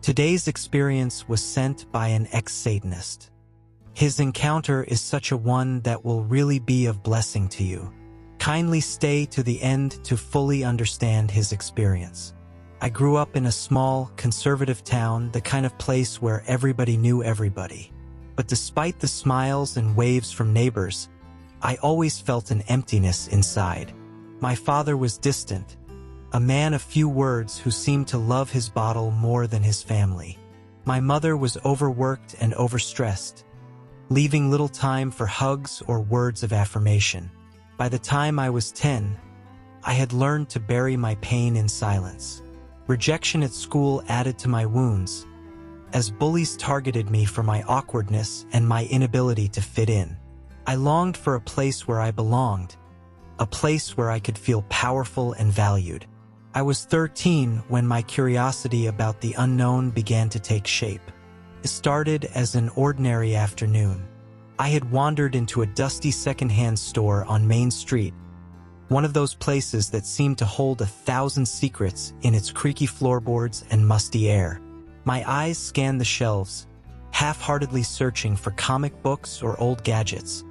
Today's experience was sent by an ex-Satanist. His encounter is such a one that will really be of blessing to you. Kindly stay to the end to fully understand his experience. I grew up in a small, conservative town, the kind of place where everybody knew everybody. But despite the smiles and waves from neighbors, I always felt an emptiness inside. My father was distant, a man of few words who seemed to love his bottle more than his family. My mother was overworked and overstressed, leaving little time for hugs or words of affirmation. By the time I was 10, I had learned to bury my pain in silence. Rejection at school added to my wounds, as bullies targeted me for my awkwardness and my inability to fit in. I longed for a place where I belonged, a place where I could feel powerful and valued. I was 13 when my curiosity about the unknown began to take shape. It started as an ordinary afternoon. I had wandered into a dusty secondhand store on Main Street, one of those places that seemed to hold 1,000 secrets in its creaky floorboards and musty air. My eyes scanned the shelves, half-heartedly searching for comic books or old gadgets,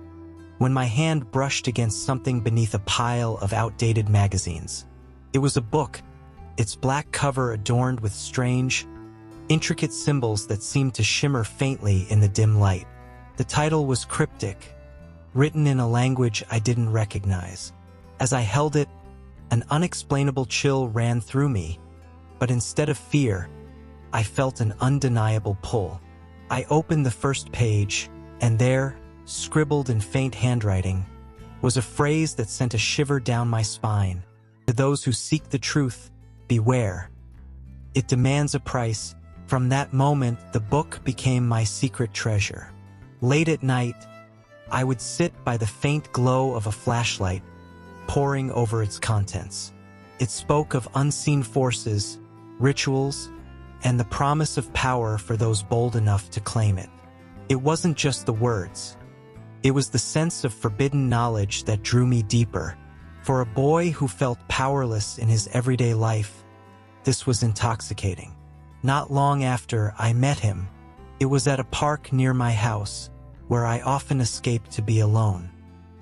when my hand brushed against something beneath a pile of outdated magazines. It was a book, its black cover adorned with strange, intricate symbols that seemed to shimmer faintly in the dim light. The title was cryptic, written in a language I didn't recognize. As I held it, an unexplainable chill ran through me, but instead of fear, I felt an undeniable pull. I opened the first page, and there, scribbled in faint handwriting, was a phrase that sent a shiver down my spine. To those who seek the truth, beware. It demands a price. From that moment, the book became my secret treasure. Late at night, I would sit by the faint glow of a flashlight, poring over its contents. It spoke of unseen forces, rituals, and the promise of power for those bold enough to claim it. It wasn't just the words. It was the sense of forbidden knowledge that drew me deeper. For a boy who felt powerless in his everyday life, this was intoxicating. Not long after I met him, it was at a park near my house, where I often escaped to be alone.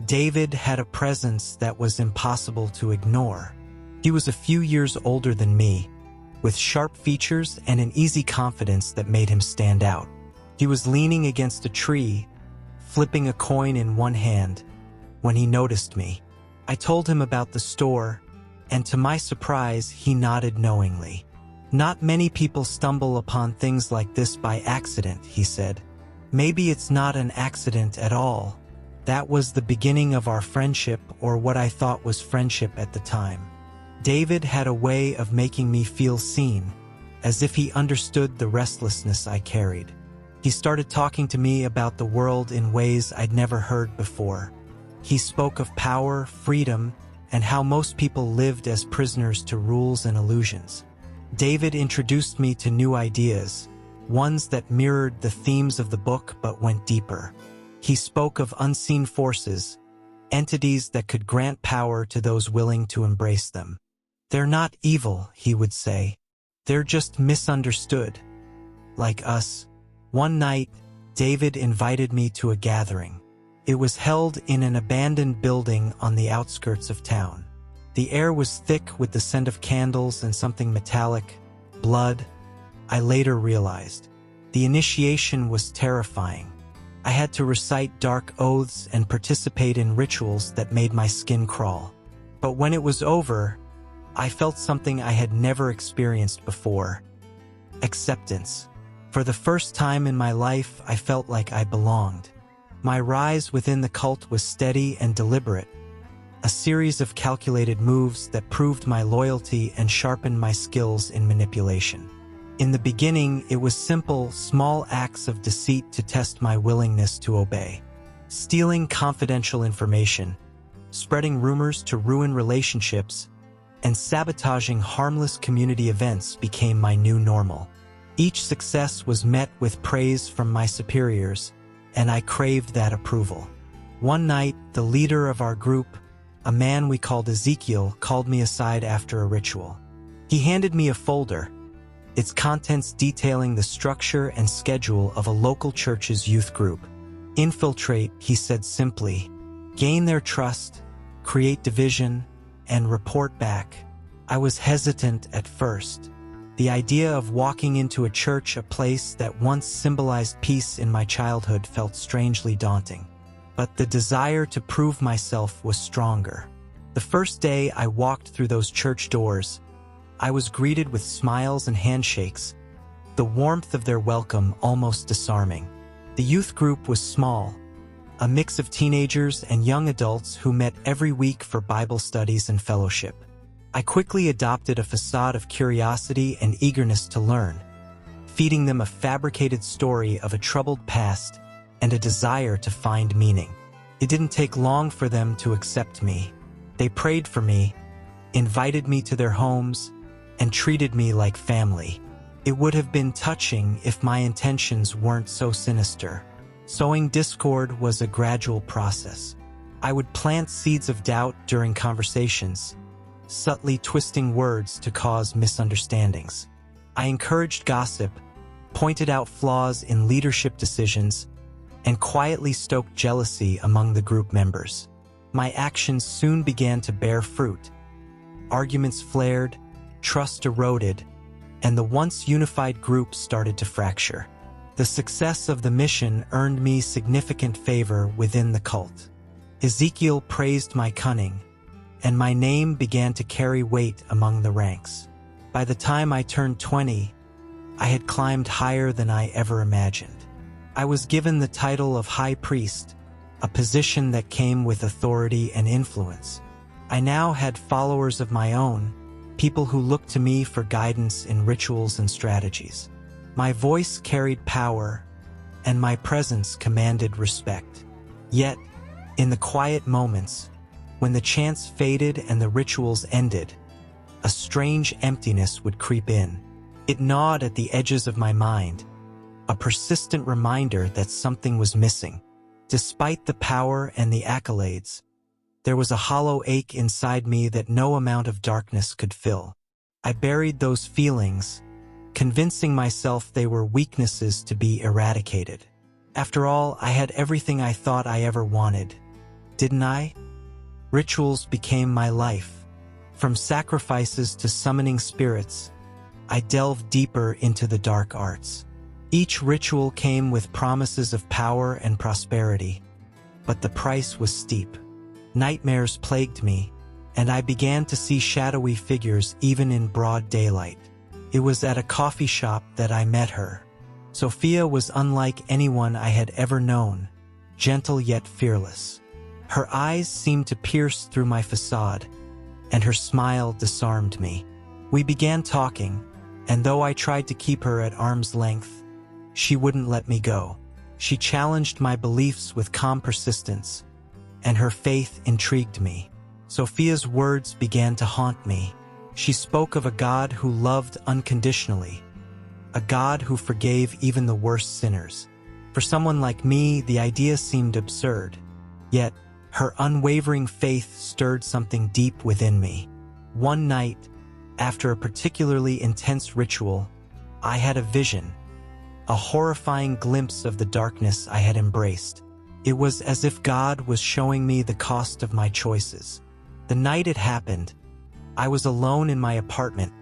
David had a presence that was impossible to ignore. He was a few years older than me, with sharp features and an easy confidence that made him stand out. He was leaning against a tree, flipping a coin in one hand, when he noticed me. I told him about the store, and to my surprise, he nodded knowingly. "Not many people stumble upon things like this by accident," he said. "Maybe it's not an accident at all." That was the beginning of our friendship, or what I thought was friendship at the time. David had a way of making me feel seen, as if he understood the restlessness I carried. He started talking to me about the world in ways I'd never heard before. He spoke of power, freedom, and how most people lived as prisoners to rules and illusions. David introduced me to new ideas, ones that mirrored the themes of the book but went deeper. He spoke of unseen forces, entities that could grant power to those willing to embrace them. "They're not evil," he would say. "They're just misunderstood. Like us." One night, David invited me to a gathering. It was held in an abandoned building on the outskirts of town. The air was thick with the scent of candles and something metallic, blood. I later realized. The initiation was terrifying. I had to recite dark oaths and participate in rituals that made my skin crawl. But when it was over, I felt something I had never experienced before: acceptance. For the first time in my life, I felt like I belonged. My rise within the cult was steady and deliberate, a series of calculated moves that proved my loyalty and sharpened my skills in manipulation. In the beginning, it was simple, small acts of deceit to test my willingness to obey. Stealing confidential information, spreading rumors to ruin relationships, and sabotaging harmless community events became my new normal. Each success was met with praise from my superiors, and I craved that approval. One night, the leader of our group, a man we called Ezekiel, called me aside after a ritual. He handed me a folder, its contents detailing the structure and schedule of a local church's youth group. Infiltrate, he said simply. Gain their trust, create division, and report back. I was hesitant at first. The idea of walking into a church, a place that once symbolized peace in my childhood, felt strangely daunting. But the desire to prove myself was stronger. The first day I walked through those church doors, I was greeted with smiles and handshakes, the warmth of their welcome almost disarming. The youth group was small, a mix of teenagers and young adults who met every week for Bible studies and fellowship. I quickly adopted a facade of curiosity and eagerness to learn, feeding them a fabricated story of a troubled past and a desire to find meaning. It didn't take long for them to accept me. They prayed for me, invited me to their homes, and treated me like family. It would have been touching if my intentions weren't so sinister. Sowing discord was a gradual process. I would plant seeds of doubt during conversations, subtly twisting words to cause misunderstandings. I encouraged gossip, pointed out flaws in leadership decisions, and quietly stoked jealousy among the group members. My actions soon began to bear fruit. Arguments flared, trust eroded, and the once unified group started to fracture. The success of the mission earned me significant favor within the cult. Ezekiel praised my cunning, and my name began to carry weight among the ranks. By the time I turned 20, I had climbed higher than I ever imagined. I was given the title of High Priest, a position that came with authority and influence. I now had followers of my own, people who looked to me for guidance in rituals and strategies. My voice carried power, and my presence commanded respect. Yet, in the quiet moments, when the chants faded and the rituals ended, a strange emptiness would creep in. It gnawed at the edges of my mind, a persistent reminder that something was missing. Despite the power and the accolades, there was a hollow ache inside me that no amount of darkness could fill. I buried those feelings, convincing myself they were weaknesses to be eradicated. After all, I had everything I thought I ever wanted, didn't I? Rituals became my life. From sacrifices to summoning spirits, I delved deeper into the dark arts. Each ritual came with promises of power and prosperity, but the price was steep. Nightmares plagued me, and I began to see shadowy figures even in broad daylight. It was at a coffee shop that I met her. Sophia was unlike anyone I had ever known, gentle yet fearless. Her eyes seemed to pierce through my facade, and her smile disarmed me. We began talking, and though I tried to keep her at arm's length, she wouldn't let me go. She challenged my beliefs with calm persistence, and her faith intrigued me. Sophia's words began to haunt me. She spoke of a God who loved unconditionally, a God who forgave even the worst sinners. For someone like me, the idea seemed absurd, yet her unwavering faith stirred something deep within me. One night, after a particularly intense ritual, I had a vision, a horrifying glimpse of the darkness I had embraced. It was as if God was showing me the cost of my choices. The night it happened, I was alone in my apartment,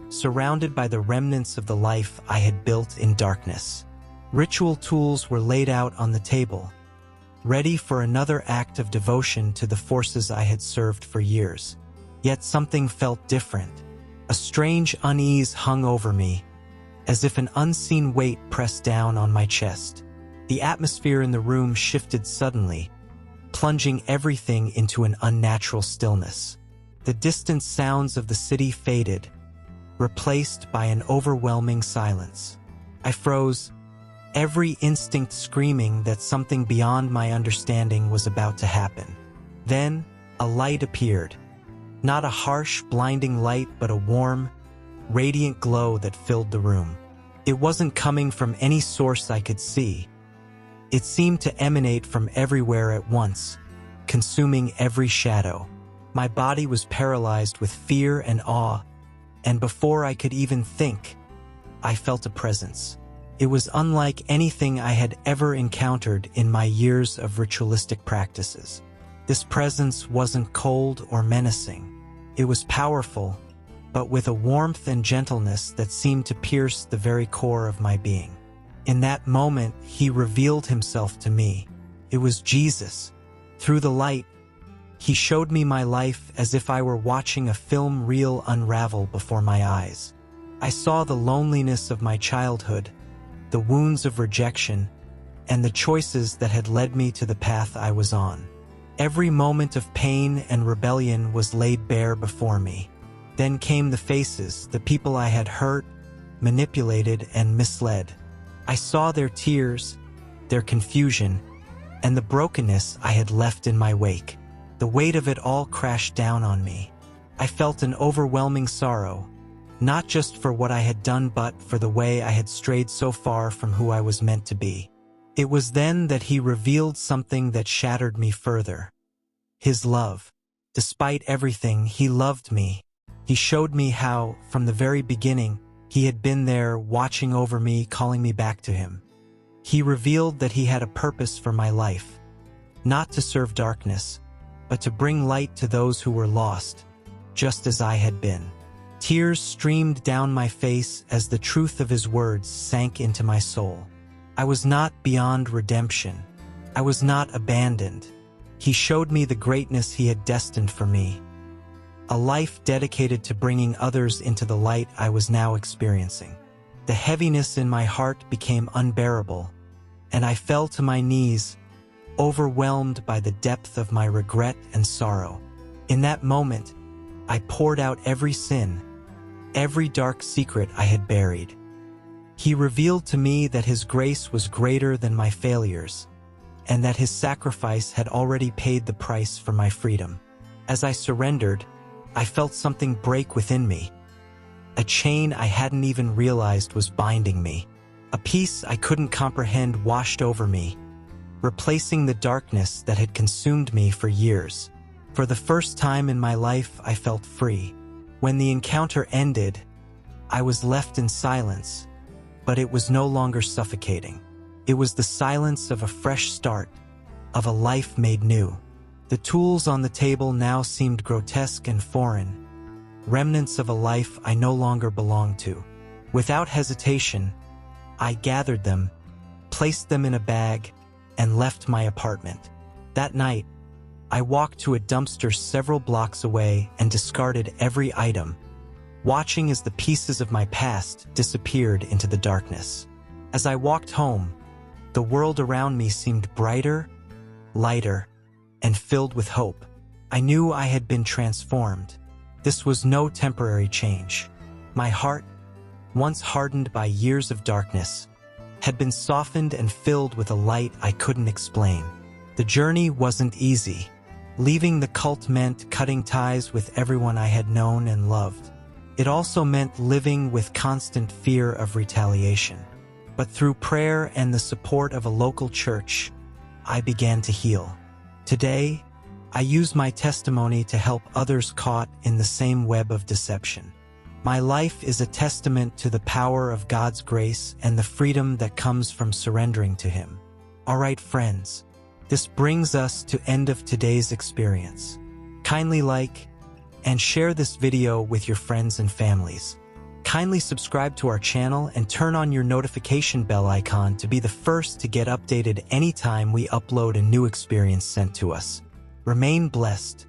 surrounded by the remnants of the life I had built in darkness. Ritual tools were laid out on the table, ready for another act of devotion to the forces I had served for years. Yet something felt different. A strange unease hung over me, as if an unseen weight pressed down on my chest. The atmosphere in the room shifted suddenly, plunging everything into an unnatural stillness. The distant sounds of the city faded, replaced by an overwhelming silence. I froze, every instinct screaming that something beyond my understanding was about to happen. Then, a light appeared. Not a harsh, blinding light, but a warm, radiant glow that filled the room. It wasn't coming from any source I could see. It seemed to emanate from everywhere at once, consuming every shadow. My body was paralyzed with fear and awe, and before I could even think, I felt a presence. It was unlike anything I had ever encountered in my years of ritualistic practices. This presence wasn't cold or menacing. It was powerful, but with a warmth and gentleness that seemed to pierce the very core of my being. In that moment, he revealed himself to me. It was Jesus. Through the light, he showed me my life as if I were watching a film reel unravel before my eyes. I saw the loneliness of my childhood, the wounds of rejection, and the choices that had led me to the path I was on. Every moment of pain and rebellion was laid bare before me. Then came the faces, the people I had hurt, manipulated, and misled. I saw their tears, their confusion, and the brokenness I had left in my wake. The weight of it all crashed down on me. I felt an overwhelming sorrow, not just for what I had done but for the way I had strayed so far from who I was meant to be. It was then that he revealed something that shattered me further. His love. Despite everything, he loved me. He showed me how, from the very beginning, he had been there, watching over me, calling me back to him. He revealed that he had a purpose for my life, not to serve darkness, but to bring light to those who were lost, just as I had been. Tears streamed down my face as the truth of his words sank into my soul. I was not beyond redemption. I was not abandoned. He showed me the greatness he had destined for me, a life dedicated to bringing others into the light I was now experiencing. The heaviness in my heart became unbearable, and I fell to my knees, overwhelmed by the depth of my regret and sorrow. In that moment, I poured out every sin, every dark secret I had buried. He revealed to me that his grace was greater than my failures, and that his sacrifice had already paid the price for my freedom. As I surrendered, I felt something break within me. A chain I hadn't even realized was binding me. A peace I couldn't comprehend washed over me, replacing the darkness that had consumed me for years. For the first time in my life, I felt free. When the encounter ended, I was left in silence, but it was no longer suffocating. It was the silence of a fresh start, of a life made new. The tools on the table now seemed grotesque and foreign, remnants of a life I no longer belonged to. Without hesitation, I gathered them, placed them in a bag, and left my apartment. That night, I walked to a dumpster several blocks away and discarded every item, watching as the pieces of my past disappeared into the darkness. As I walked home, the world around me seemed brighter, lighter, and filled with hope. I knew I had been transformed. This was no temporary change. My heart, once hardened by years of darkness, had been softened and filled with a light I couldn't explain. The journey wasn't easy. Leaving the cult meant cutting ties with everyone I had known and loved. It also meant living with constant fear of retaliation. But through prayer and the support of a local church, I began to heal. Today, I use my testimony to help others caught in the same web of deception. My life is a testament to the power of God's grace and the freedom that comes from surrendering to Him. All right, friends, this brings us to end of today's experience. Kindly like and share this video with your friends and families. Kindly subscribe to our channel and turn on your notification bell icon to be the first to get updated anytime we upload a new experience sent to us. Remain blessed.